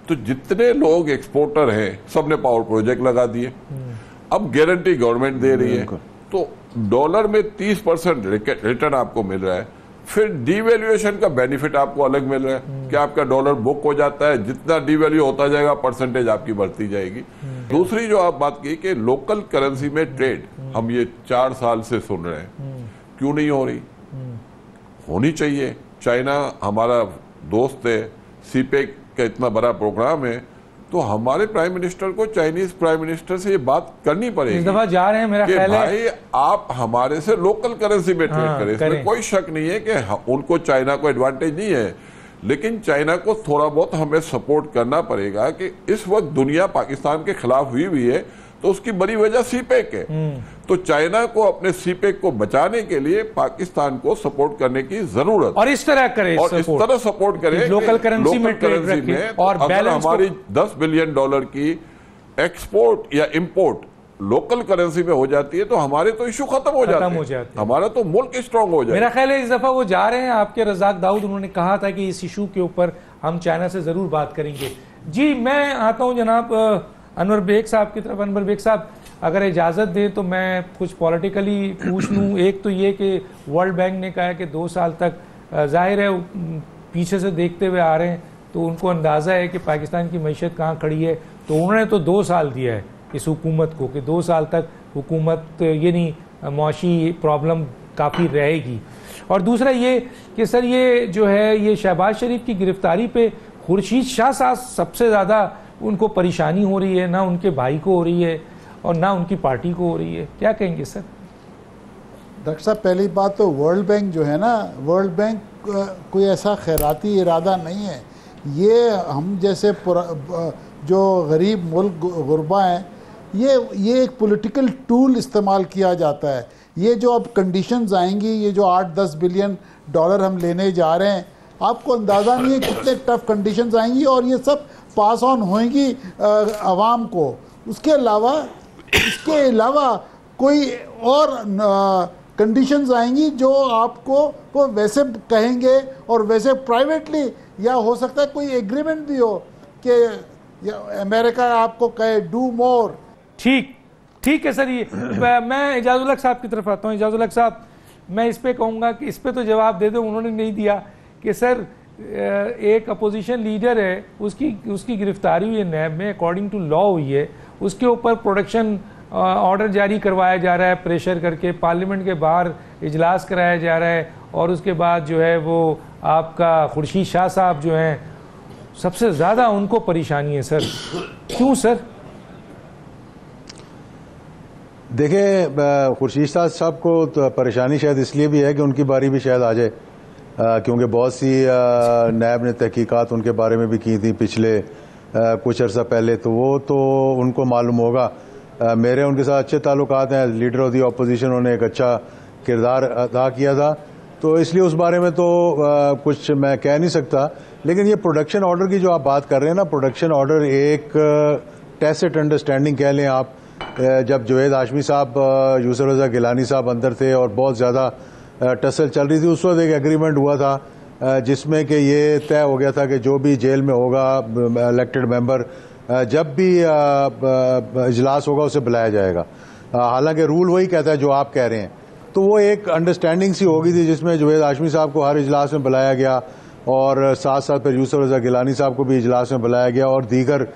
[SPEAKER 2] तो जितने लोग एक्सपोर्टर हैं सबने पावर प्रोजेक्ट लगा दिए, अब गारंटी गवर्नमेंट दे रही है तो डॉलर में 30% रिटर्न आपको मिल रहा है। फिर डिवैल्यूएशन का बेनिफिट आपको अलग मिल रहा है कि आपका डॉलर बुक हो जाता है, जितना डिवैल्यू होता जाएगा परसेंटेज आपकी बढ़ती जाएगी। दूसरी जो आप बात की कि लोकल करेंसी में ट्रेड, हम ये 4 साल से सुन रहे हैं, क्यों नहीं हो रही? होनी चाहिए। चाइना हमारा दोस्त है, सीपेक का इतना बड़ा प्रोग्राम है, तो हमारे प्राइम मिनिस्टर को चाइनीज प्राइम मिनिस्टर से ये बात करनी पड़ेगी।
[SPEAKER 1] इस दफा जा रहे हैं, मेरा ख्याल है
[SPEAKER 2] भाई आप हमारे से लोकल करेंसी में ट्रेड करें। इसमें कोई शक नहीं है कि उनको चाइना को एडवांटेज नहीं है, लेकिन चाइना को थोड़ा बहुत हमें सपोर्ट करना पड़ेगा कि इस वक्त दुनिया पाकिस्तान के खिलाफ हुई है तो उसकी बड़ी वजह सीपेक है। तो चाइना को अपने सीपेक को बचाने के लिए पाकिस्तान को सपोर्ट करने की जरूरत,
[SPEAKER 1] और इस तरह करे,
[SPEAKER 2] और इस तरह सपोर्ट करें
[SPEAKER 1] लोकल करेंसी में
[SPEAKER 2] और अगर हमारी 10 बिलियन डॉलर की एक्सपोर्ट या इंपोर्ट लोकल करेंसी में हो जाती है तो हमारे तो इशू खत्म हो जाते हैं, हमारा तो मुल्क स्ट्रांग हो जाए।
[SPEAKER 1] मेरा ख्याल है इस दफा वो जा रहे हैं। आपके रज़ाक दाऊद, उन्होंने कहा था कि इस इशू के ऊपर हम चाइना से जरूर बात करेंगे। जी, मैं आता हूं जनाब अनवर बेग साहब की तरफ। अनवर बेग साहब, अगर इजाज़त दें तो मैं कुछ पॉलिटिकली पूछ लूँ। एक तो ये कि वर्ल्ड बैंक ने कहा है कि 2 साल तक, जाहिर है पीछे से देखते हुए आ रहे हैं तो उनको अंदाज़ा है कि पाकिस्तान की मईशत कहाँ खड़ी है, तो उन्होंने तो 2 साल दिया है इस हुकूमत को कि 2 साल तक हुकूमत ये नहीं मुआशी प्रॉब्लम काफ़ी रहेगी। और दूसरा ये कि सर ये जो है ये शहबाज शरीफ की गिरफ्तारी पे खुर्शीद शाह साहब सबसे ज़्यादा उनको परेशानी हो रही है, ना उनके भाई को हो रही है और ना उनकी पार्टी को हो रही है, क्या कहेंगे सर?
[SPEAKER 3] डॉक्टर साहब, पहली बात तो वर्ल्ड बैंक जो है ना, वर्ल्ड बैंक कोई ऐसा खैराती इरादा नहीं है। ये हम जैसे जो गरीब मुल्क गुरबा हैं, ये एक पॉलिटिकल टूल इस्तेमाल किया जाता है। ये जो अब कंडीशंस आएंगी, ये जो 8-10 बिलियन डॉलर हम लेने जा रहे हैं, आपको अंदाज़ा नहीं है कितने टफ कंडीशंस आएंगी, और ये सब पास ऑन होंगी आवाम को। उसके अलावा कोई और कंडीशंस आएंगी जो आपको को वैसे कहेंगे और वैसे प्राइवेटली, या हो सकता है कोई एग्रीमेंट भी हो कि अमेरिका आपको कहे डू मोर।
[SPEAKER 1] ठीक है सर। ये मैं इजाजुल हक साहब की तरफ आता हूँ। इजाजुल हक साहब, मैं इस पे कहूँगा कि इस पे तो जवाब दे दो, उन्होंने नहीं दिया कि सर एक अपोजिशन लीडर है, उसकी गिरफ्तारी हुई है नैब में, अकॉर्डिंग टू लॉ हुई है, उसके ऊपर प्रोटेक्शन ऑर्डर जारी करवाया जा रहा है प्रेशर करके, पार्लियामेंट के बाहर इजलास कराया जा रहा है, और उसके बाद जो है वो आपका खुर्शीद शाह साहब जो हैं सबसे ज़्यादा उनको परेशानी है सर। क्यों सर?
[SPEAKER 4] देखिए, खुर्शीद शाह साहब को तो परेशानी शायद इसलिए भी है कि उनकी बारी भी शायद आ जाए, क्योंकि बहुत सी नैब ने तहकीकात उनके बारे में भी की थी पिछले कुछ अर्सा पहले, तो वो तो उनको मालूम होगा। मेरे उनके साथ अच्छे ताल्लुकात हैं, लीडर ऑफ दी अपोजिशन, उन्होंने एक अच्छा किरदार अदा किया था, तो इसलिए उस बारे में तो कुछ मैं कह नहीं सकता। लेकिन ये प्रोडक्शन ऑर्डर की जो आप बात कर रहे हैं ना, प्रोडक्शन ऑर्डर एक टैसिट अंडरस्टैंडिंग कह लें आप। जब जुवैद हाशमी साहब, यूसुफ रज़ा गिलानी साहब अंदर थे और बहुत ज़्यादा टसल चल रही थी, उस वक्त एक एग्रीमेंट हुआ था जिसमें कि ये तय हो गया था कि जो भी जेल में होगा इलेक्टेड मेंबर, जब भी इजलास होगा उसे बुलाया जाएगा। हालांकि रूल वही कहता है जो आप कह रहे हैं, तो वो एक अंडरस्टैंडिंग सी हो गई थी जिसमें जुवैद हाशमी साहब को हर इजलास में बुलाया गया, और साथ साथ फिर यूसुफ रज़ा गिलानी साहब को भी इजलास में बुलाया गया, और दीगर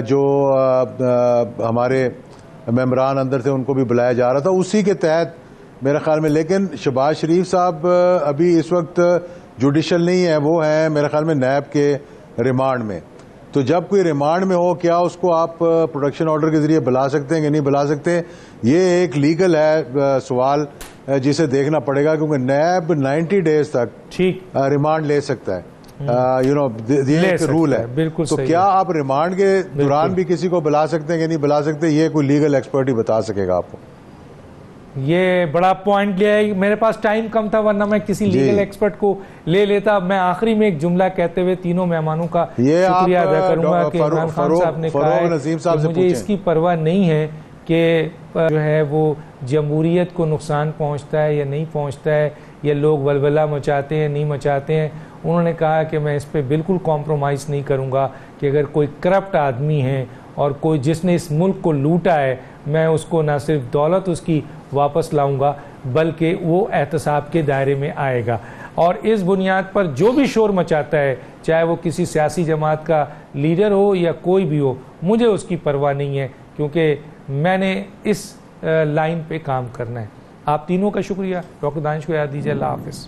[SPEAKER 4] जो हमारे मेंबरान अंदर थे उनको भी बुलाया जा रहा था, उसी के तहत मेरे ख्याल में। लेकिन शहबाज शरीफ साहब अभी इस वक्त जुडिशल नहीं है, वो हैं मेरे ख्याल में नैब के रिमांड में। तो जब कोई रिमांड में हो, क्या उसको आप प्रोडक्शन ऑर्डर के जरिए बुला सकते हैं कि नहीं बुला सकते, ये एक लीगल है सवाल जिसे देखना पड़ेगा, क्योंकि नैब 90 डेज तक रिमांड ले सकता है। ये एक रूल है।
[SPEAKER 1] बिल्कुल।
[SPEAKER 4] तो क्या आप रिमांड के दौरान भी किसी को बुला सकते हैं कि नहीं बुला सकते, ये कोई लीगल एक्सपर्ट ही बता सकेगा आपको।
[SPEAKER 1] ये बड़ा पॉइंट लिया है। मेरे पास टाइम कम था, वरना मैं किसी लीगल एक्सपर्ट को ले लेता। मैं आखिरी में एक जुमला कहते हुए तीनों मेहमानों का शुक्रिया अदा करूंगा कि इमरान खान साहब ने कहा कि मुझे इसकी परवाह नहीं है कि जो है वो जमहूरियत को नुकसान पहुंचता है या नहीं पहुंचता है, या लोग वलवला मचाते हैं नहीं मचाते हैं। उन्होंने कहा कि मैं इस पर बिल्कुल कॉम्प्रोमाइज़ नहीं करूंगा कि अगर कोई करप्ट आदमी है और कोई जिसने इस मुल्क को लूटा है, मैं उसको ना सिर्फ दौलत उसकी वापस लाऊंगा बल्कि वो एहतसाब के दायरे में आएगा। और इस बुनियाद पर जो भी शोर मचाता है, चाहे वो किसी सियासी जमात का लीडर हो या कोई भी हो, मुझे उसकी परवाह नहीं है, क्योंकि मैंने इस लाइन पे काम करना है। आप तीनों का शुक्रिया। डॉक्टर दानिश को याद दीजिए। अल्लाह हाफिज़।